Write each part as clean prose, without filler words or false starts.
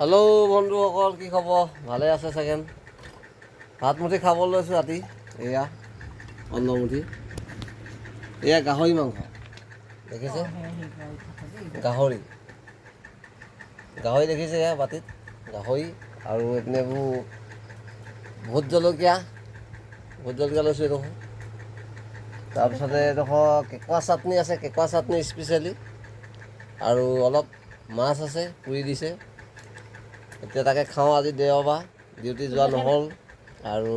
Hello' বন্ধুসকল, কি খবৰ? ভালে আছে চাগে? ভাতমুঠি খাব লৈছোঁ ৰাতি। এয়া অন্নমুঠি, এয়া গাহৰি মাংস দেখিছে, গাহৰি দেখিছে, এয়া বাতিত গাহৰি আৰু এইপিনে এইবোৰ ভোট জলকীয়া লৈছোঁ এইডোখৰ। তাৰপিছতে এইডোখৰ কেঁকুৰা চাটনি আছে, কেঁকুৰা চাটনি স্পেচিয়েলি, আৰু অলপ মাছ আছে পুৰি দিছে। এতিয়া তাকে খাওঁ। আজি দেওবাৰ, ডিউটি যোৱা নহ'ল আৰু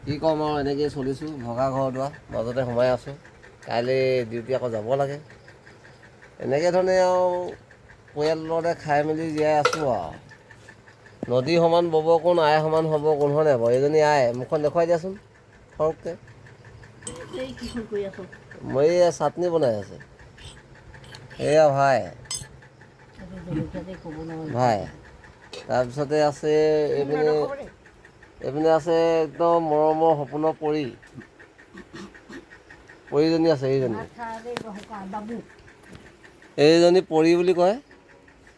কি ক'ম আৰু এনেকৈয়ে চলিছোঁ। ভগা ঘৰ দুৱাৰ মাজতে সোমাই আছোঁ। কাইলৈ ডিউটি আকৌ যাব লাগে। এনেকৈ ধৰণে আৰু পৰিয়ালতে খাই মেলি জীয়াই আছোঁ আৰু। নদী সমান ব'ব কোন, আই সমান হ'ব কোন, হয়নে বাৰু? এইজনী আই, মুখখন দেখুৱাই দিয়াচোন সৰহকৈ। মই এয়া চাটনি বনাই আছে। এয়া ভাই তাৰপিছতে আছে এইপিনে আছে একদম মৰমৰ সপোনৰ পৰীজনী আছে। এইজনী পৰী বুলি কয়।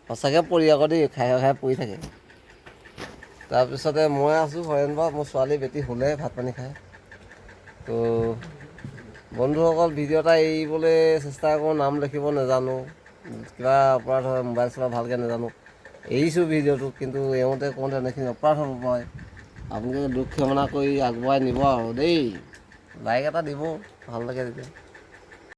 সঁচাকৈ পৰী আকৌ দেই, খাই পৰি থাকে। তাৰপিছতে মই আছোঁ হৰেণ বাৰু, মোৰ ছোৱালী বেটি শুলে ভাত পানী খাই। তো বন্ধুসকল, ভিডিঅ' এটা এৰিবলৈ চেষ্টা কৰোঁ, নাম লিখিব নাজানো, কিবা অপৰাধ হয়, মোবাইল চলাব ভালকৈ নাজানো। এৰিছোঁ ভিডিঅ'টো, কিন্তু এওঁতে কওঁতে এনেখিনি অপৰাধ হ'ব পাৰে। আপোনালোকে দুখ ক্ষমনা কৰি আগুৱাই নিব আৰু দেই। লাইক এটা দিব, ভাল লাগে তেতিয়া।